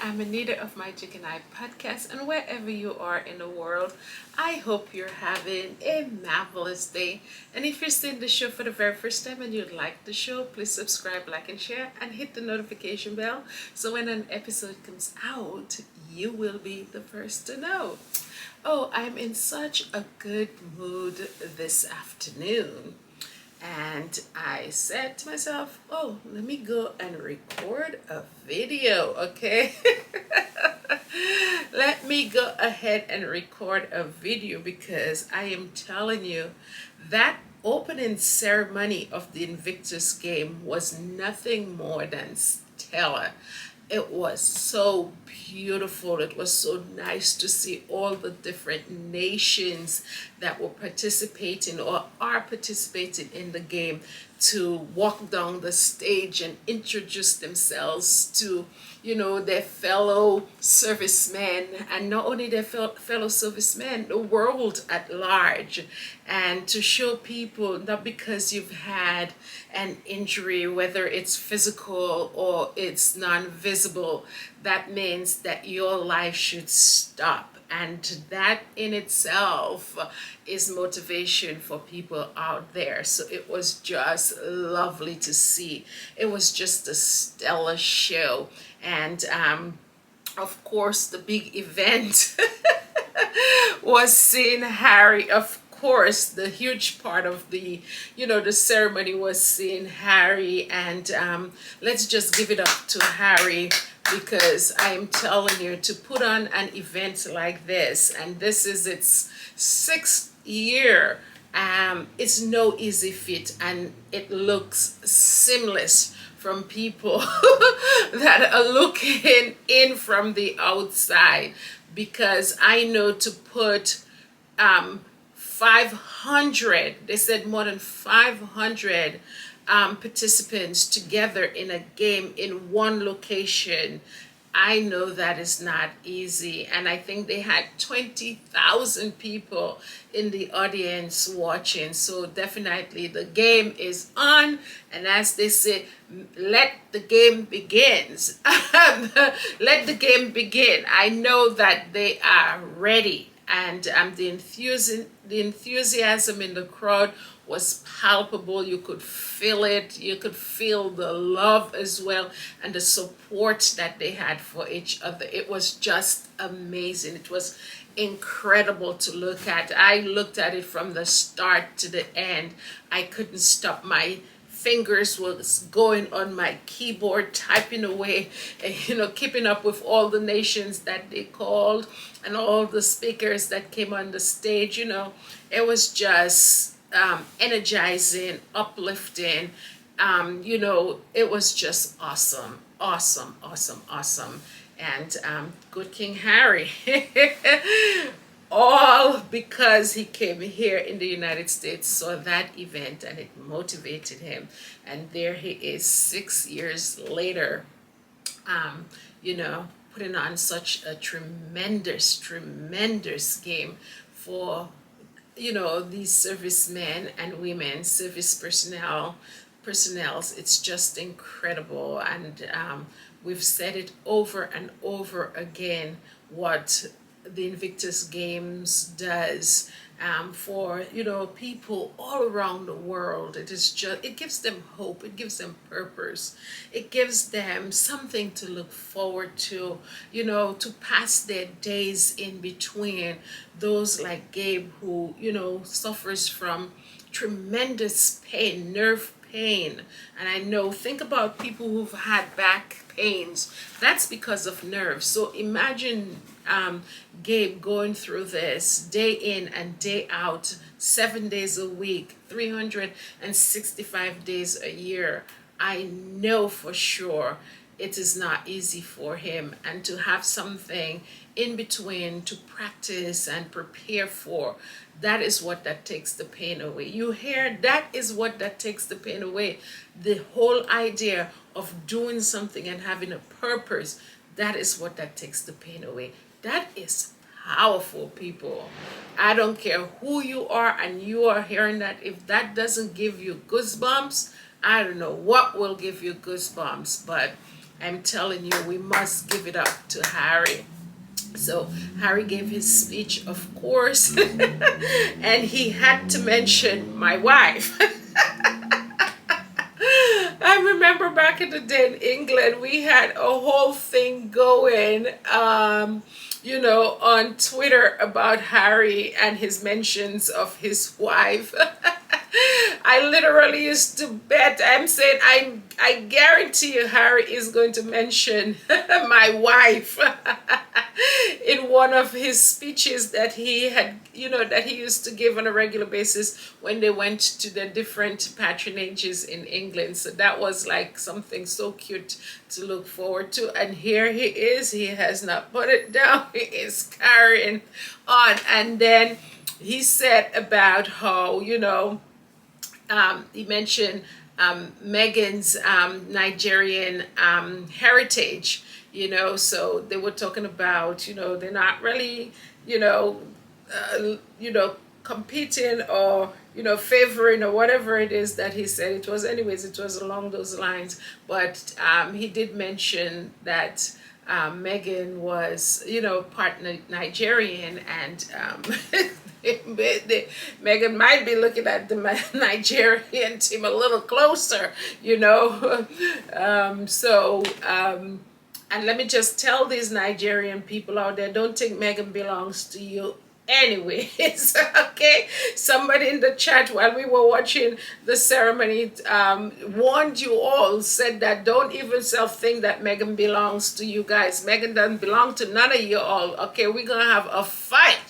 I'm Anita of Magic and I podcast, and wherever you are in the world, I hope you're having a marvelous day. And if you're seeing the show for the very first time and you like the show, please subscribe, like, and share, and hit the notification bell so when an episode comes out, you will be the first to know. Oh, I'm in such a good mood this afternoon. And I said to myself, oh, let me go and record a video, okay? Let me go ahead and record a video because I am telling you that opening ceremony of the Invictus game was nothing more than stellar. It was so beautiful. It was so nice to see all the different nations that were participating or are participating in the game to walk down the stage and introduce themselves to, their fellow servicemen, and not only their fellow servicemen, the world at large, and to show people not because you've had an injury, whether it's physical or it's non-visible, that means that your life should stop. And that in itself is motivation for people out there. So it was just lovely to see. It was just a stellar show. And of course, the big event was seeing Harry. Of course, the huge part of the ceremony was seeing Harry. And let's just give it up to Harry, because I am telling you, to put on an event like this, and this is its 6th year, it's no easy feat, and it looks seamless from people that are looking in from the outside, because I know to put 500, they said more than 500 participants together in a game in one location. I know that is not easy, and I think they had 20,000 people in the audience watching. So definitely the game is on, and as they say, let the game begins. Let the game begin. I know that they are ready, and the enthusiasm in the crowd was palpable. You could feel it. You could feel the love as well, and the support that they had for each other. It was just amazing. It was incredible to look at. I looked at it from the start to the end. I couldn't stop. My fingers was going on my keyboard, typing away, keeping up with all the nations that they called and all the speakers that came on the stage. It was just energizing, uplifting. It was just awesome, awesome, awesome, awesome. And good King Harry. All because he came here in the United States, saw that event, and it motivated him. And there he is 6 years later, putting on such a tremendous, tremendous game for, these servicemen and women, service personnels. It's just incredible. And we've said it over and over again, what the Invictus Games does for people all around the world. It gives them hope, it gives them purpose, it gives them something to look forward to, to pass their days in between. Those like Gabe, who suffers from tremendous pain, nerve pain. And I know, think about people who've had back pains. That's because of nerves. So imagine Gabe going through this day in and day out, 7 days a week, 365 days a year. I know for sure it is not easy for him, and to have something in between to practice and prepare for, that is what that takes the pain away. You hear, that is what that takes the pain away. The whole idea of doing something and having a purpose, that is what that takes the pain away. That is powerful, people. I don't care who you are and you are hearing that. If that doesn't give you goosebumps, I don't know what will give you goosebumps. But I'm telling you, we must give it up to Harry. So Harry gave his speech, of course, and he had to mention my wife. I remember back in the day in England, we had a whole thing going, on Twitter about Harry and his mentions of his wife. I literally used to bet. I'm saying I guarantee you Harry is going to mention my wife in one of his speeches that he had, that he used to give on a regular basis when they went to the different patronages in England. So that was like something so cute to look forward to. And here he is. He has not put it down. He is carrying on. And then he said about how, he mentioned Meghan's Nigerian heritage, so they were talking about, they're not really, competing or, favoring or whatever it is that he said. It was along those lines. But he did mention that Meghan was, part Nigerian, and Meghan might be looking at the Nigerian team a little closer, and let me just tell these Nigerian people out there, don't think Meghan belongs to you anyways. Okay, somebody in the chat while we were watching the ceremony warned you all, said that don't even think that Meghan belongs to you guys. Meghan doesn't belong to none of you all. Okay, we're gonna have a fight.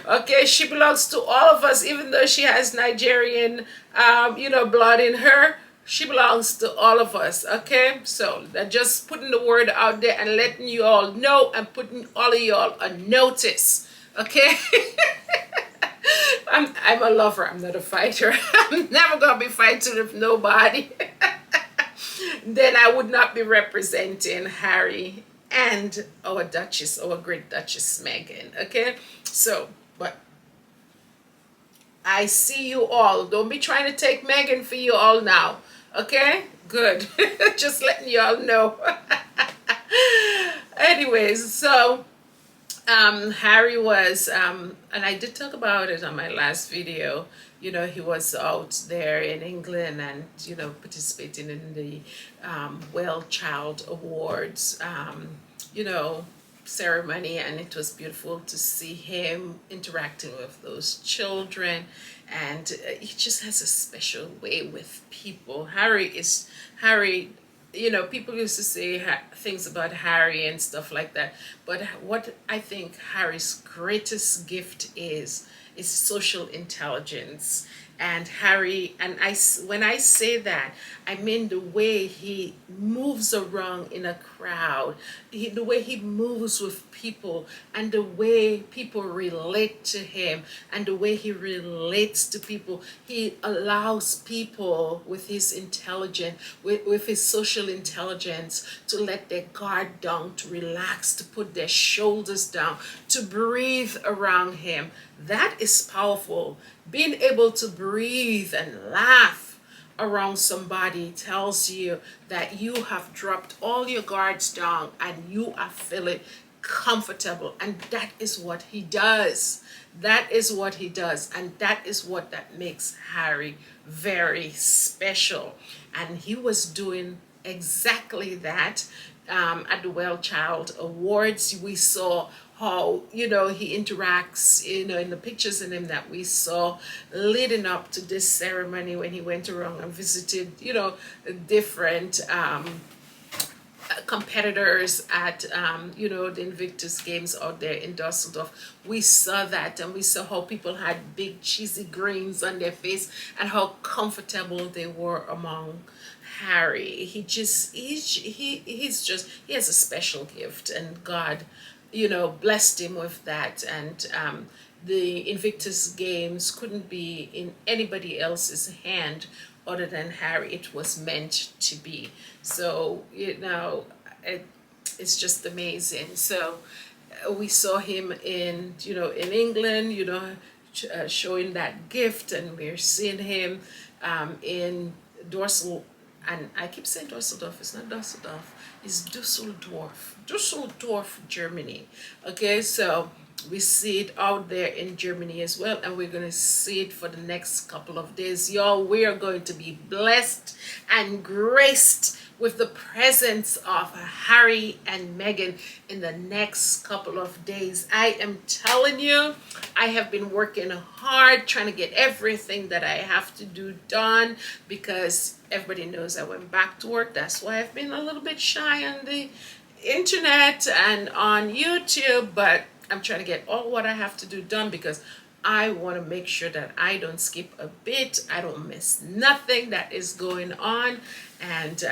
Okay, she belongs to all of us, even though she has Nigerian blood in her. She belongs to all of us. Okay, so they're just putting the word out there and letting you all know and putting all of y'all on notice. Okay. I'm a lover, I'm not a fighter. I'm never gonna be fighting with nobody. Then I would not be representing Harry and our Duchess, our great Duchess Meghan. Okay, so but I see you all. Don't be trying to take Meghan for you all now. Okay, good. Just letting y'all know. Anyways, so Harry was, and I did talk about it on my last video. He was out there in England and, participating in the Well Child Awards, ceremony, and it was beautiful to see him interacting with those children. And he just has a special way with people. Harry, people used to say things about Harry and stuff like that, but what I think Harry's greatest gift is social intelligence. And Harry, when I say that, I mean the way he moves around in a crowd, the way he moves with people, and the way people relate to him, and the way he relates to people. He allows people with his intelligence, with his social intelligence, to let their guard down, to relax, to put their shoulders down, to breathe around him. That is powerful. Being able to breathe and laugh around somebody tells you that you have dropped all your guards down and you are feeling comfortable. And that is what he does. That is what he does. And that is what that makes Harry very special. And he was doing exactly that at the Well Child Awards. We saw how he interacts in the pictures in him that we saw leading up to this ceremony, when he went around and visited different competitors at the Invictus Games out there in Dusseldorf. We saw that, and we saw how people had big cheesy grins on their face and how comfortable they were among Harry. He has a special gift, and God blessed him with that. And the Invictus Games couldn't be in anybody else's hand other than Harry. It was meant to be. So it's just amazing. So we saw him in England, showing that gift, and we're seeing him in and I keep saying Dusseldorf, it's not Dusseldorf, it's Dusseldorf, Dusseldorf, Germany. Okay, so we see it out there in Germany as well, and we're going to see it for the next couple of days. Y'all, we are going to be blessed and graced with the presence of Harry and Meghan in the next couple of days. I am telling you, I have been working hard trying to get everything that I have to do done, because everybody knows I went back to work. That's why I've been a little bit shy on the internet and on YouTube, but I'm trying to get all what I have to do done, because I want to make sure that I don't skip a bit, I don't miss nothing that is going on, and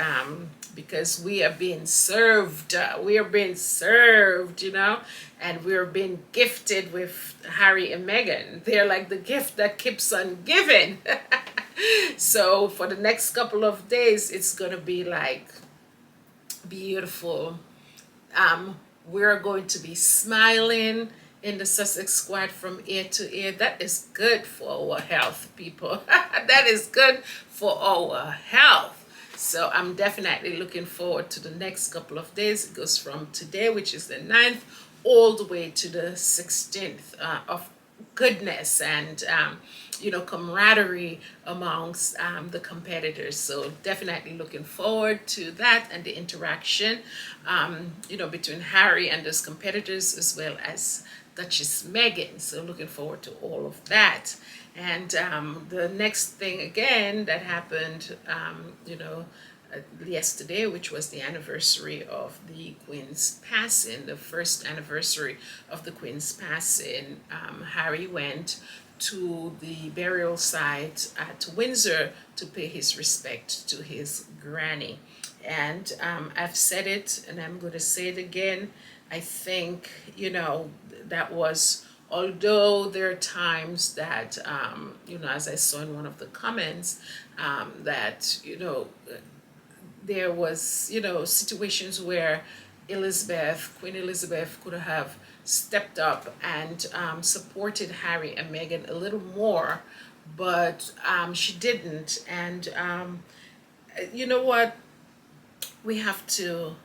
because we are being served, you know, and we're being gifted with Harry and Meghan. They're like the gift that keeps on giving. So for the next couple of days, it's gonna be like beautiful. We're going to be smiling in the Sussex Squad from ear to ear. That is good for our health, people. That is good for our health. So I'm definitely looking forward to the next couple of days. It goes from today, which is the 9th, all the way to the 16th of goodness and you know, camaraderie amongst the competitors. So definitely looking forward to that and the interaction you know, between Harry and those competitors, as well as Duchess Meghan. So looking forward to all of that. And the next thing again that happened you know, yesterday, which was the anniversary of the Queen's passing, the first anniversary of the Queen's passing. Harry went to the burial site at Windsor to pay his respect to his granny. And I've said it and I'm going to say it again. I think, you know, that was, although there are times that, you know, as I saw in one of the comments, that, you know, there was, you know, situations where Queen Elizabeth could have stepped up and supported Harry and Meghan a little more, but she didn't. And you know what? We have to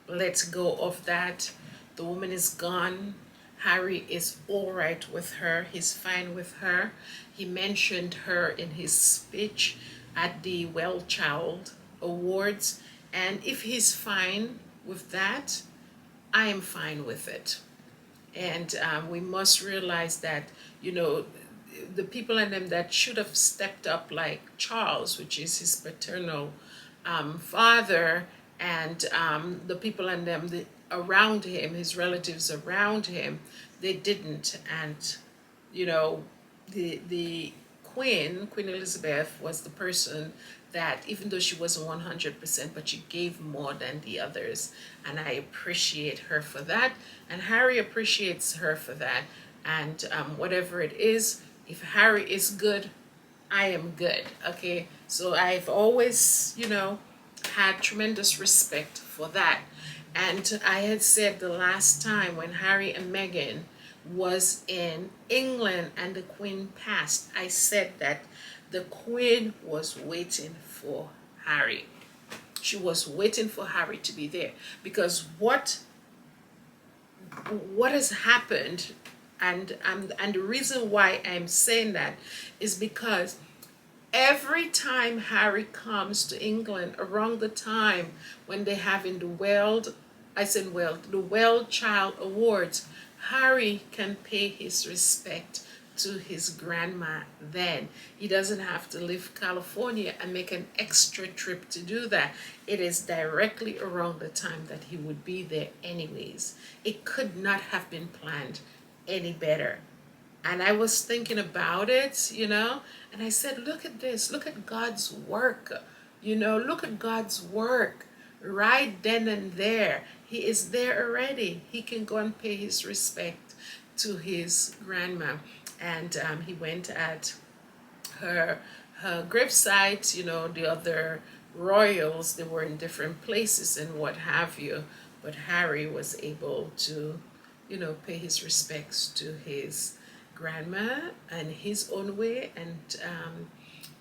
let go of that. The woman is gone. Harry is all right with her. He's fine with her. He mentioned her in his speech at the Well Child Awards. And if he's fine with that, I am fine with it. And we must realize that, you know, the people in them that should have stepped up, like Charles, which is his paternal father, and the people in them around him, his relatives around him, they didn't. And, you know, the Queen Elizabeth was the person that, even though she wasn't 100%, but she gave more than the others. And I appreciate her for that. And Harry appreciates her for that. And whatever it is, if Harry is good, I am good. Okay. So I've always, you know, had tremendous respect for that. And I had said the last time when Harry and Meghan was in England and the Queen passed, I said that the Queen was waiting for Harry. She was waiting for Harry to be there, because what has happened, and the reason why I'm saying that is because every time Harry comes to England around the time when they're having the Well Child Awards, Harry can pay his respect to his grandma then. He doesn't have to leave California and make an extra trip to do that. It is directly around the time that he would be there anyways. It could not have been planned any better. And I was thinking about it, you know, and I said, look at this, look at God's work, you know, look at God's work right then and there. He is there already. He can go and pay his respect to his grandma. And he went at her gravesite. You know, the other royals, they were in different places and what have you. But Harry was able to, you know, pay his respects to his grandma and his own way. And,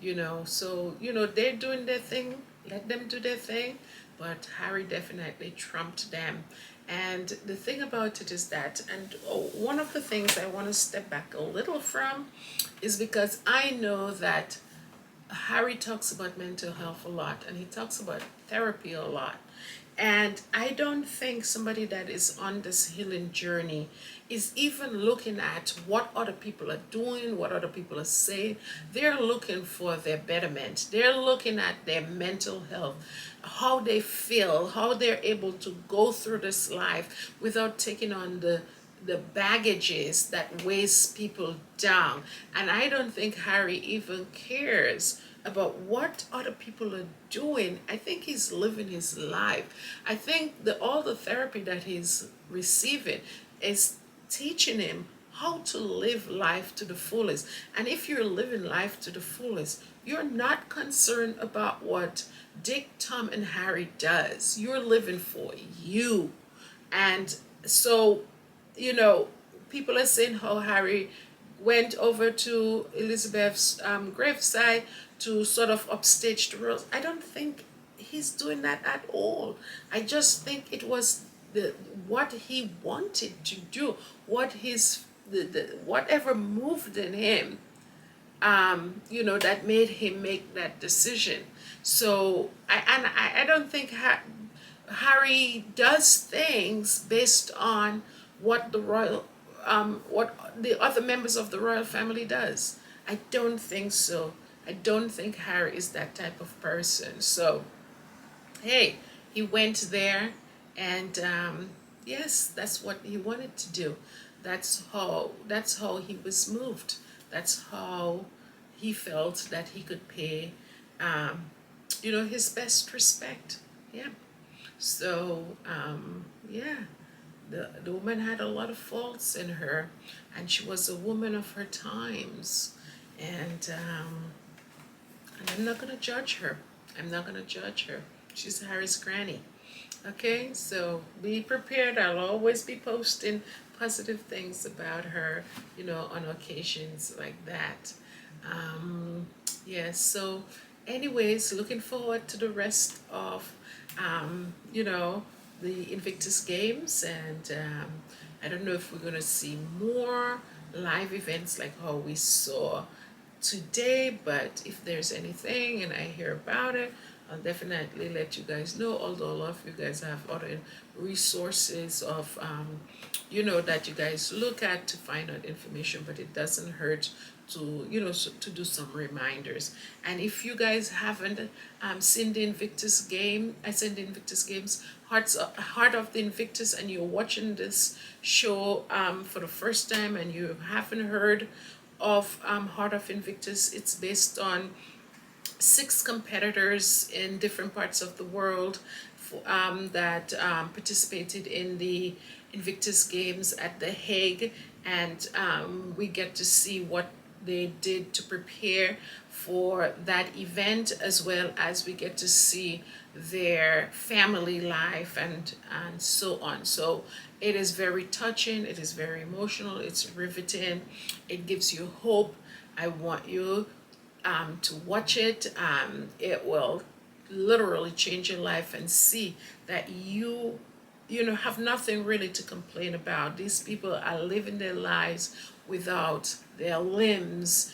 you know, so, you know, they're doing their thing let them do their thing, but Harry definitely trumped them. And the thing about it is that, and one of the things I want to step back a little from is because I know that Harry talks about mental health a lot and he talks about therapy a lot. And I don't think somebody that is on this healing journey is even looking at what other people are doing, what other people are saying. They're looking for their betterment. They're looking at their mental health, how they feel, how they're able to go through this life without taking on the baggages that weighs people down. And I don't think Harry even cares about what other people are doing. I think he's living his life. I think all the therapy that he's receiving is teaching him how to live life to the fullest. And if you're living life to the fullest, you're not concerned about what Dick, Tom, and Harry does. You're living for you. And so, people are saying how Harry went over to Elizabeth's graveside to sort of upstage the roles. I don't think he's doing that at all. I just think it was what he wanted to do, what whatever moved in him, that made him make that decision. So I don't think Harry does things based on what what the other members of the royal family does. I don't think so. I don't think Harry is that type of person. So, hey, he went there, and yes, that's what he wanted to do. That's how he was moved. That's how he felt that he could pay, his best respect. Yeah. So, yeah, the woman had a lot of faults in her, and she was a woman of her times. And I'm not going to judge her. I'm not going to judge her. She's Harry's granny. Okay, so be prepared. I'll always be posting positive things about her, on occasions like that. Yes, so anyways, looking forward to the rest of, the Invictus Games. And I don't know if we're going to see more live events like how we saw today, but if there's anything and I hear about it, I'll definitely let you guys know. Although a lot of you guys have other resources of that you guys look at to find out information, but it doesn't hurt to to do some reminders. And if you guys haven't seen the Invictus game, I send the Invictus Games, Heart of the Invictus, and you're watching this show for the first time and you haven't heard of Heart of Invictus, it's based on 6 competitors in different parts of the world that participated in the Invictus Games at The Hague, and we get to see what they did to prepare for that event, as well as we get to see their family life and so on. So it is very touching, it is very emotional, it's riveting, it gives you hope. I want you to watch it. It will literally change your life and see that you have nothing really to complain about. These people are living their lives without their limbs.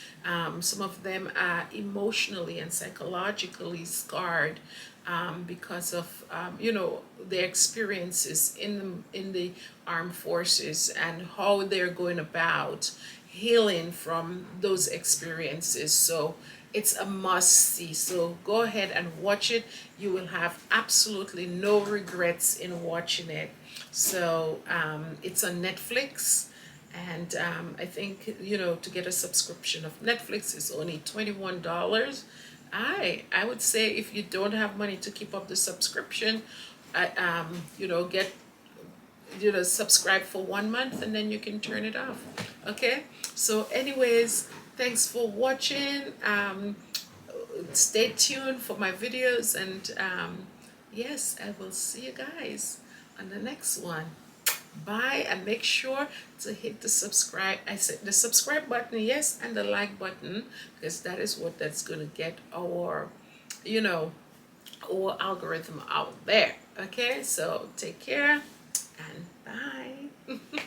Some of them are emotionally and psychologically scarred because of their experiences in the armed forces and how they're going about healing from those experiences. So it's a must see. So go ahead and watch it. You will have absolutely no regrets in watching it. So it's on Netflix. And I think, to get a subscription of Netflix is only $21. I would say if you don't have money to keep up the subscription, get subscribe for 1 month and then you can turn it off. Okay, so anyways, thanks for watching. Stay tuned for my videos, and yes, I will see you guys on the next one. Bye, and make sure to hit the subscribe button, yes, and the like button, because that is that's going to get our or algorithm out there. Okay, so take care and bye.